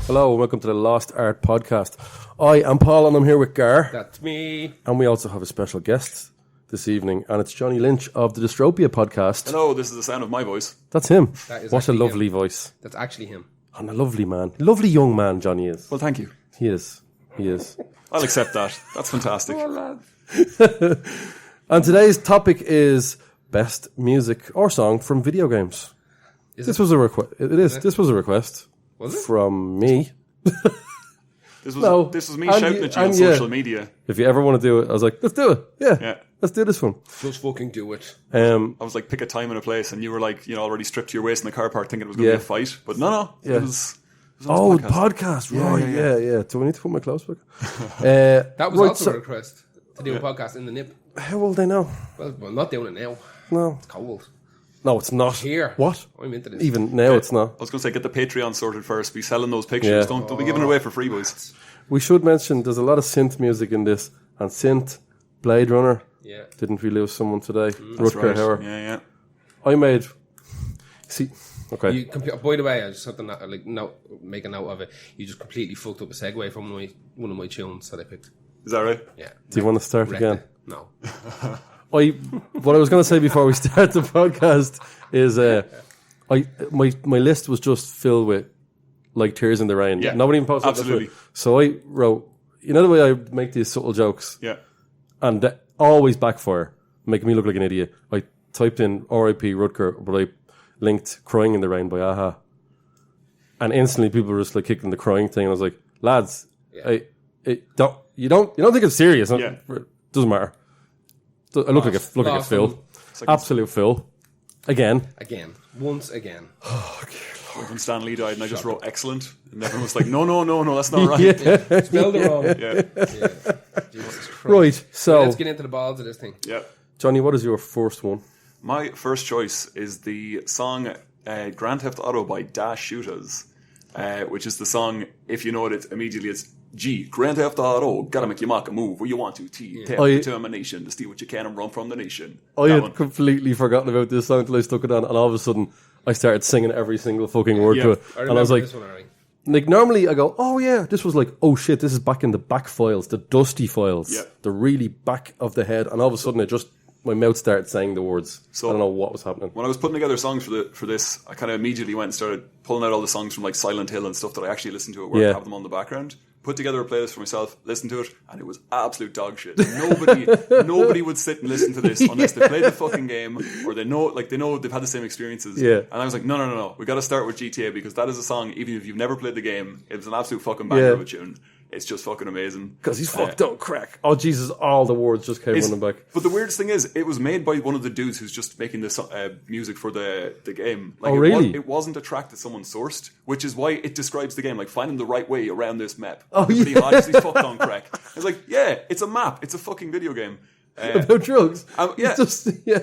Hello and welcome to the Lost Art Podcast. I am Paul and I'm here with Gar. That's me. And we also have a special guest this evening, and it's Johnny Lynch of the DysTropia Podcast. Hello, this is the sound of my voice. That's him. That is what a lovely him. Voice. That's actually him. And a lovely man. Lovely young man Johnny is. Well, thank you. He is. I'll accept that. That's fantastic. And today's topic is best music or song from video games. This was a request. It is. This was a request. Was it? From me. This was me shouting at you on social media. If you ever want to do it, I was like, let's do it. Yeah. Let's do this one. Just fucking do it. I was like, pick a time and a place, and you were like, already stripped to your waist in the car park thinking it was going to be a fight. But no. Yeah. It was on the podcast. Right. Yeah. Do I need to put my clothes back? That was also a request to do a podcast in the nip. How will they know? Well, I'm not doing it now. No. It's cold. No, it's not. Here. What? I'm into this. Even now, it's not. I was going to say, get the Patreon sorted first. Be selling those pictures. Yeah. Don't be giving it away for free, boys. We should mention there's a lot of synth music in this, and synth, Blade Runner. Yeah. Didn't we lose someone today? That's Rutger right. Hauer. Yeah. I made. See, okay. By the way, I just have to make a note of it. You just completely fucked up a segue from one of my tunes that I picked. Is that right? Yeah. Do you want to start again? No. What I was going to say before we start the podcast is, my list was just filled with like Tears in the Rain. Yeah. Nobody even posted Absolutely. that. So I wrote, the way I make these subtle jokes. Yeah. And they always backfire, making me look like an idiot. I typed in R.I.P. Rutger, but I linked Crying in the Rain by Aha. And instantly people were just like kicking the crying thing. And I was like, lads, you don't think it's serious. Yeah. It doesn't matter. I look like a Phil. Like Absolute Phil. Again. Once again. When Stan Lee died and I just wrote excellent, and everyone was like, no, that's not right. Yeah. Spelled it wrong. Yeah. Jesus Christ. Right, so let's get into the balls of this thing. Yeah. Johnny, what is your first one? My first choice is the song Grand Theft Auto by Dash Shooters, which is the song, if you know it, immediately it's G, Grand Theft Auto, gotta make you mark a move where you want to. T, determination to steal what you can and run from the nation. I had completely forgotten about this song until I stuck it on, and all of a sudden I started singing every single fucking word to it. And I was like, normally I go, oh yeah, this was like, oh shit, this is back in the back files, the dusty files, the really back of the head, and all of a sudden my mouth started saying the words. So I don't know what was happening. When I was putting together songs for this, I kind of immediately went and started pulling out all the songs from like Silent Hill and stuff that I actually listened to at work, have them on the background. Put together a playlist for myself, listened to it, and it was absolute dog shit. Nobody would sit and listen to this unless they played the fucking game or they know they've had the same experiences. Yeah. And I was like, no, we got to start with GTA because that is a song. Even if you've never played the game, it's an absolute fucking banger of a tune. It's just fucking amazing. Because he's fucked up crack. Oh Jesus! All the words just came running back. But the weirdest thing is, it was made by one of the dudes who's just making this music for the game. Like, really? It wasn't a track that someone sourced, which is why it describes the game, like finding the right way around this map. Everybody hides these fucked on crack. It's like, yeah, it's a map. It's a fucking video game. About drugs. And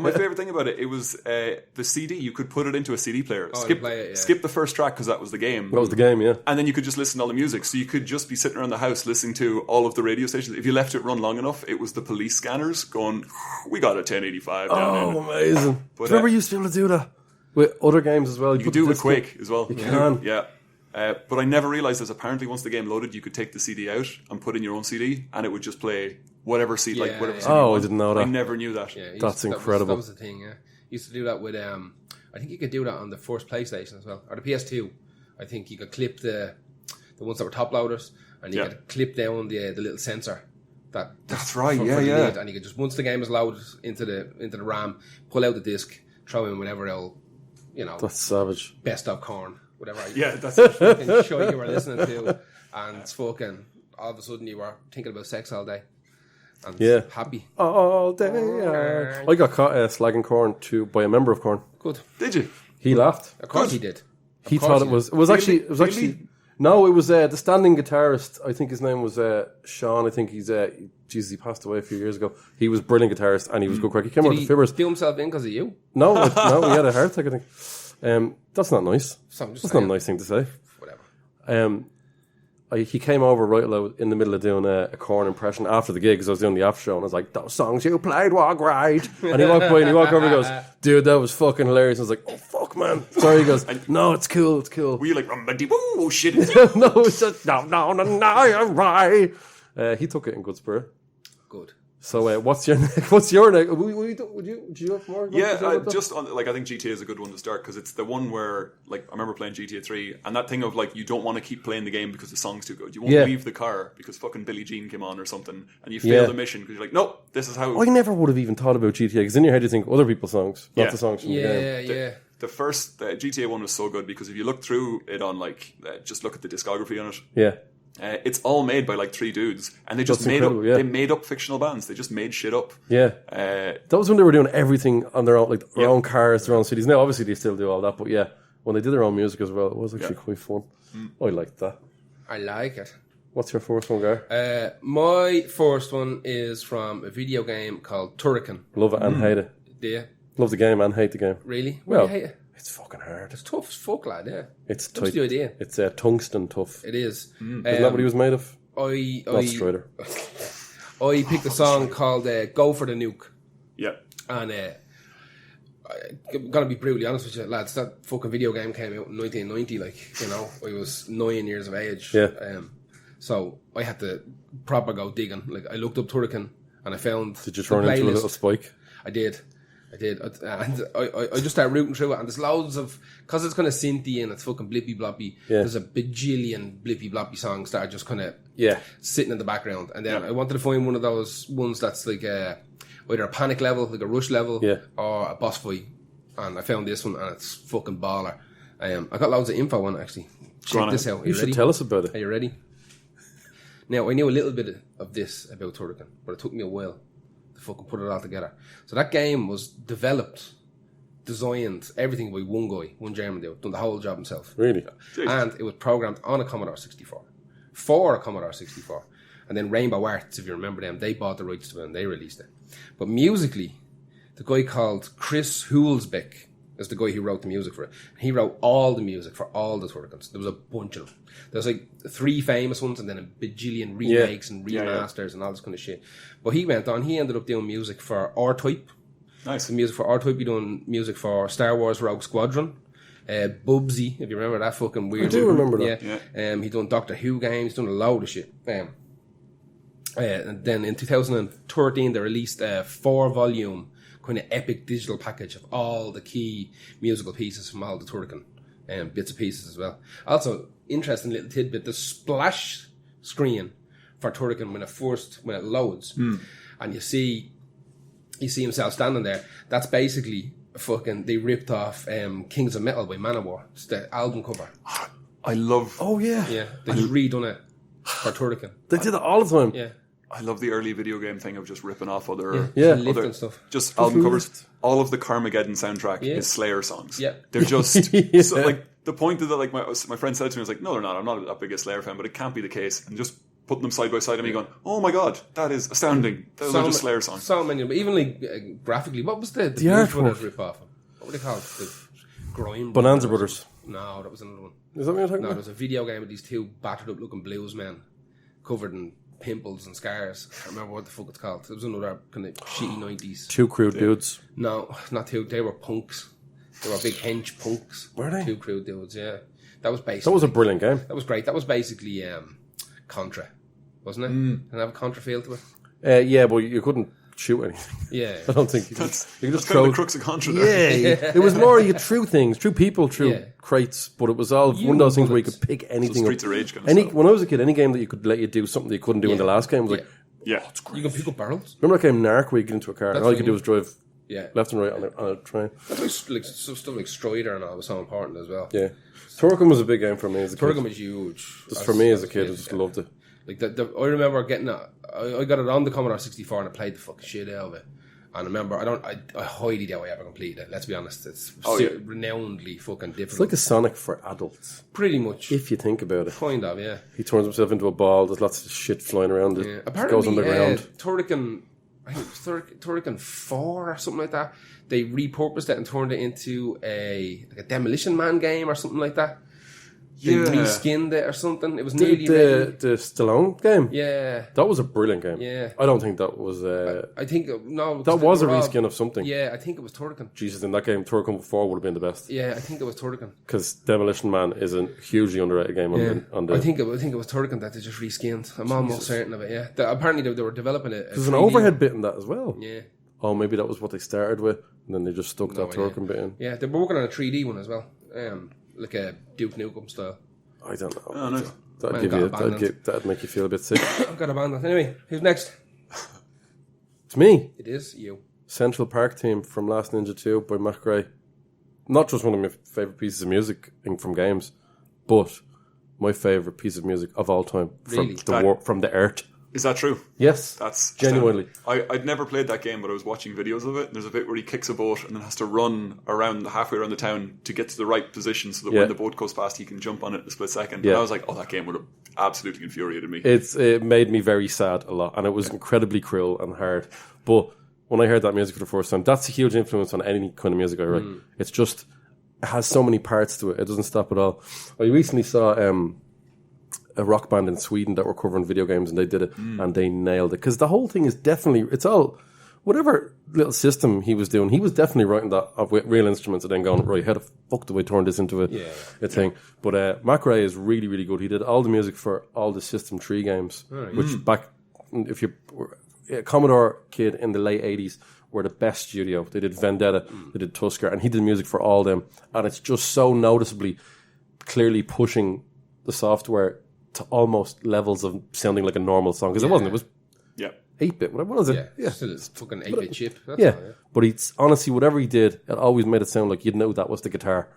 my favourite thing about it was the CD. You could put it into a CD player. Skip the first track because that was the game. That was the game, yeah. And then you could just listen to all the music. So you could just be sitting around the house listening to all of the radio stations. If you left it run long enough, it was the police scanners going, we got a 1085 down there. Amazing. But, remember you used to be able to do that with other games as well? You could do it with Quake as well. You can. Yeah. But I never realised that apparently once the game loaded, you could take the CD out and put in your own CD and it would just play whatever CD. CD I didn't know that. I never knew that. Yeah, that's incredible. That was the thing, yeah. Used to do that with, I think you could do that on the first PlayStation as well. Or the PS2. I think you could clip the ones that were top loaders and you could clip down the little sensor. That's right, And you could just, once the game is loaded into the RAM, pull out the disc, throw in whatever else, That's savage. Best of Corn. Whatever that's fucking show you were listening to, and it's fucking all of a sudden you were thinking about sex all day and happy all day. I got caught slagging Corn by a member of Corn. Good. Did you? He laughed. Of course he did. He thought it was actually no, it was the standing guitarist. I think his name was Sean. I think he's Jesus, he passed away a few years ago. He was a brilliant guitarist and he was good crack. He came out with the fibbers. Did he do himself in because of you? No, he had a heart attack, I think. That's not nice. That's not a nice thing to say. Whatever. he came over right in the middle of doing a Korn impression after the gig because I was doing the after show and I was like, those songs you played were great. And he walked by and he walked over and goes, dude, that was fucking hilarious. I was like, oh fuck man. Sorry, he goes, no, it's cool. Were you like, oh shit? No, it's just, no, you're right. He took it in good spirit. Good. So what's your next? Would you have more? Yeah, just on, like I think GTA is a good one to start because it's the one where like I remember playing GTA 3 and that thing of like you don't want to keep playing the game because the song's too good. You won't leave the car because fucking Billie Jean came on or something and you fail the mission because you're like, nope, this is how. I never would have even thought about GTA because in your head you think other people's songs, not the songs from the game. Yeah. The first GTA one was so good because if you look through it on like just look at the discography on it. Yeah. It's all made by like 3 dudes, and they just They made up fictional bands. They just made shit up. Yeah, that was when they were doing everything on their own, like their own cars, their own cities. Now, obviously, they still do all that, but yeah, when they did their own music as well, it was actually quite fun. I liked that. I like it. What's your first one, Gar? My first one is from a video game called Turrican. Love it and hate it. Yeah. Love the game and hate the game. Really? Why do you hate it? It's fucking hard. It's tough as fuck, lad, yeah. It's tight. What's the idea? It's tungsten tough. It is. Isn't that what he was made of? Not Strider. I picked a song called Go for the Nuke. Yeah. And I'm going to be brutally honest with you, lads, that fucking video game came out in 1990, like, you know, I was 9 years of age. Yeah. So I had to proper go digging. Like, I looked up Turrican and I found Did you turn into a little spike? I did. And I just started rooting through it, and there's loads of, because it's kind of synthy and it's fucking blippy bloppy, there's a bajillion blippy bloppy songs that are just kind of sitting in the background. And then I wanted to find one of those ones that's like either a panic level, like a rush level, or a boss fight. And I found this one, and it's fucking baller. I got loads of info on it, actually. Check this out. You should tell us about it. Are you ready? Now, I knew a little bit of this about Turrican, but it took me a while to fucking put it all together. So that game was developed, designed, everything by one guy, one German dude, done the whole job himself. Really? And it was programmed on a Commodore 64, for a Commodore 64. And then Rainbow Arts, if you remember them, they bought the rights to it and they released it. But musically, the guy called Chris Hulsbeck is the guy who wrote the music for it. He wrote all the music for all the Turricans. There was a bunch of them. There was like 3 famous ones and then a bajillion remakes and remasters and all this kind of shit. But he went on, he ended up doing music for R-Type. Nice. The music for R-Type, he done music for Star Wars Rogue Squadron. Bubsy, if you remember that fucking weird. I do remember that. Yeah. He done Doctor Who games, done a load of shit. And then in 2013 they released a 4-volume kind of epic digital package of all the key musical pieces from all the Turrican bits and pieces as well. Also, interesting little tidbit, the splash screen for Turrican when it loads and you see himself standing there, that's basically fucking, they ripped off Kings of Metal by Manowar. It's the album cover. I love... Oh yeah. Yeah, they just redone it for Turrican. They did it all the time. Yeah. I love the early video game thing of just ripping off other lift and stuff. Just album covers. All of the Carmageddon soundtrack is Slayer songs. Yeah. They're just so, like the point of that, like my friend said to me was like, no, they're not. I'm not that big a Slayer fan, but it can't be the case. And just putting them side by side and me going, oh my god, that is astounding. Those are just Slayer songs. So many, but even like graphically, what was the Blues Brothers rip off? What were they called? The Grime Bonanza Brothers. No, that was another one. Is that what you're talking about? No, there was a video game with these 2 battered up looking blues men covered in pimples and scars. I can't remember what the fuck it's called. It was another kind of shitty 90s. 2 crude dudes. No, not 2. They were punks. They were big hench punks. Were they? 2 crude dudes, yeah. That was basically... That was a brilliant game. That was great. That was basically Contra, wasn't it? Didn't it have a Contra feel to it? Yeah, but you couldn't shoot anything. Yeah. I don't think you could just throw... kind of the crux of Contra there. Yeah. It was more you threw things, threw people through crates, but it was all one of those things where you could pick anything Streets up. of Rage kind of stuff. When I was a kid, any game that you could let you do something that you couldn't do in the last game was like, it's great. You can pick up barrels. Remember that game Narc where you get into a car and all you could do was drive left and right on a train? That's why like, stuff like Strider and all was so important as well. Yeah. Turrican was a big game for me as a kid. Turrican was huge. Just for me as a kid, I just loved it. Like I remember getting it. I got it on the Commodore 64 and I played the fucking shit out of it. And I remember, I highly doubt I ever completed it. Let's be honest, it's renownedly fucking difficult. It's like a Sonic for adults. Pretty much. If you think about it. Kind of, yeah. He turns himself into a ball, there's lots of shit flying around, it apparently, goes underground. Turrican, I think it was Turrican 4 or something like that, they repurposed it and turned it into a Demolition Man game or something like that. They reskinned it or something. It was nearly ready. The Stallone game? Yeah. That was a brilliant game. Yeah. I don't think that was... I think... No. That was a reskin of something. Yeah, I think it was Turrican. Jesus, in that game, Turrican 4 would have been the best. Yeah, I think it was Turrican. Because Demolition Man is a hugely underrated game on the... I think it was Turrican that they just reskinned. I'm almost certain of it, yeah. Apparently they were developing it. There's an overhead bit in that as well. Yeah. Oh, maybe that was what they started with, and then they just stuck that Turrican bit in. Yeah, they were working on a 3D one as well. Like a Duke Nukem style. I don't know. Oh, nice. That'd make you feel a bit sick. I've got abandoned. Anyway, who's next? It's me. It is you. Central Park Theme from Last Ninja 2 by Matt Gray. Not just one of my favourite pieces of music from games, but my favourite piece of music of all time Really? From the Earth. Is that true? Yes. That's genuinely. I'd never played that game, but I was watching videos of it. And there's a bit where he kicks a boat and then has to run halfway around the town to get to the right position so that when the boat goes past, he can jump on it in a split second. Yeah. And I was like, oh, that game would have absolutely infuriated me. It made me very sad a lot, and it was incredibly cruel and hard. But when I heard that music for the first time, that's a huge influence on any kind of music I write. It's just, it has so many parts to it. It doesn't stop at all. I recently saw a rock band in Sweden that were covering video games, and they did it, and they nailed it. Because the whole thing is definitely, it's all, whatever little system he was doing, he was definitely writing that up with real instruments and then going, right, how the fuck do I turn this into a thing? But Matt Gray is really, really good. He did all the music for all the System 3 games, which back, if you were a Commodore kid in the late 80s, were the best studio. They did Vendetta, they did Tusker, and he did music for all them. And it's just so noticeably, clearly pushing the software to almost levels of sounding like a normal song. Because it wasn't, it was 8-bit, what was it? Yeah, still it's fucking 8-bit chip. That's all, but it's honestly, whatever he did, it always made it sound like you'd know that was the guitar.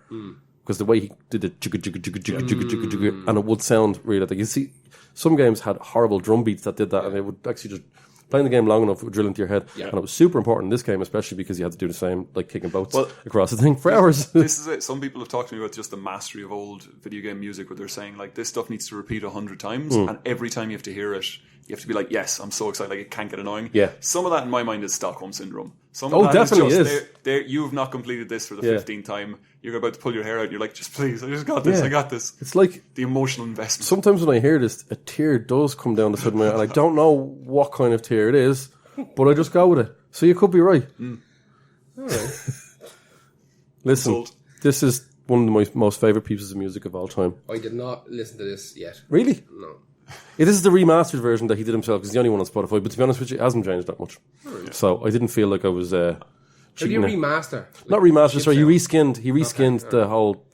Because the way he did it, and it would sound really like, you see, some games had horrible drum beats that did that, and they would actually just, playing the game long enough, it would drill into your head. And it was super important in this game, especially because you had to do the same, like kicking boats across the thing for hours. This is it. Some people have talked to me about just the mastery of old video game music, where they're saying, like, this stuff needs to repeat 100 times, and every time you have to hear it, you have to be like, yes, I'm so excited, like, it can't get annoying. Yeah. Some of that in my mind is Stockholm Syndrome. Some of that definitely is just, you've not completed this for the 15th time. You're about to pull your hair out. You're like, just please, I just got this. I got this. It's like the emotional investment. Sometimes when I hear this, a tear does come down the side of my eye, and I don't know what kind of tear it is, but I just go with it. So you could be right. All right. Listen, this is one of my most favourite pieces of music of all time. I did not listen to this yet. Really? No. This is the remastered version that he did himself, because it's the only one on Spotify. But to be honest with you, it hasn't changed that much. So I didn't feel like I was Did you remaster? Not remaster, sorry. He reskinned the whole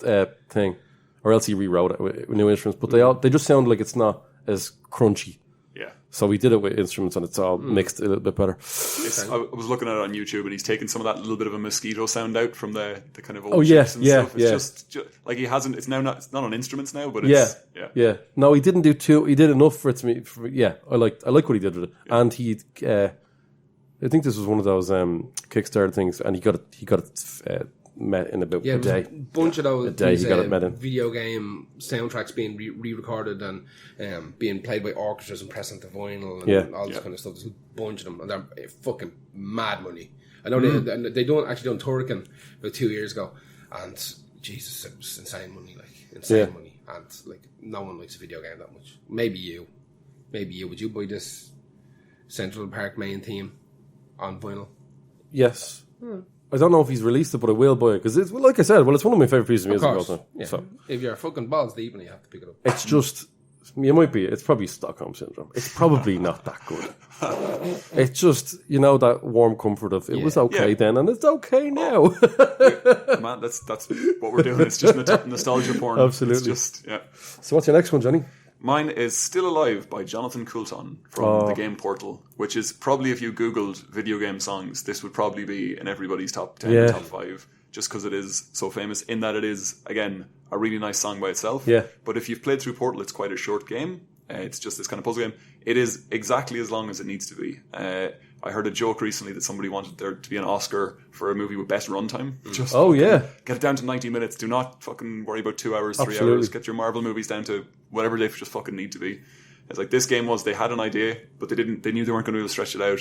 thing. Or else he rewrote it with new instruments. But they just sound like it's not as crunchy. Yeah. So he did it with instruments, and it's all mixed a little bit better. I was looking at it on YouTube, and he's taken some of that little bit of a mosquito sound out from the kind of old chips and stuff. It's just like he hasn't. It's not on instruments now, but it's No, he didn't do too. He did enough for it to me. I like what he did with it, and he. I think this was one of those Kickstarter things, and he got it met in about a day. A bunch of those he got it met in. Video game soundtracks being re-recorded and being played by orchestras and pressing to vinyl and all this kind of stuff. There's a bunch of them, and they're fucking mad money. I know they don't actually done Turrican about 2 years ago, and Jesus, it was insane money, money, and like no one likes a video game that much. Maybe you. Would you buy this Central Park main theme on vinyl? Yes. I don't know if he's released it, but I will buy it, because it's, like I said, it's one of my favourite pieces of music of all time. Yeah. So if you're fucking balls deep, you have to pick it up. It's just, it's probably Stockholm Syndrome. It's probably not that good. It's just, that warm comfort of it was okay then, and it's okay now. Man, that's what we're doing. It's just nostalgia porn. Absolutely. It's just, So what's your next one, Johnny? Mine is Still Alive by Jonathan Coulton from the Game Portal, which is probably, if you Googled video game songs, this would probably be in everybody's top 10 or top 5, just because it is so famous, in that it is, again, a really nice song by itself. Yeah. But if you've played through Portal, it's quite a short game. It's just this kind of puzzle game. It is exactly as long as it needs to be. I heard a joke recently that somebody wanted there to be an Oscar for a movie with best runtime. Just get it down to 90 minutes. Do not fucking worry about 2 hours, 3 hours. Get your Marvel movies down to whatever they just fucking need to be. It's like this game they had an idea, but they knew they weren't going to be able to stretch it out.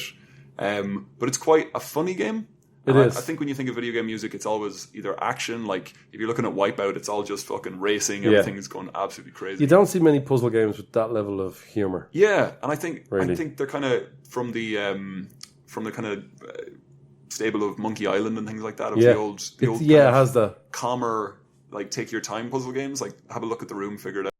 But it's quite a funny game. I think when you think of video game music, it's always either action, like if you're looking at Wipeout, it's all just fucking racing, everything's going absolutely crazy. You don't see many puzzle games with that level of humor. Yeah, and I think they're kind of from the kind of stable of Monkey Island and things like that. Of the old it has the calmer, like take your time puzzle games. Like have a look at the room, figure it out.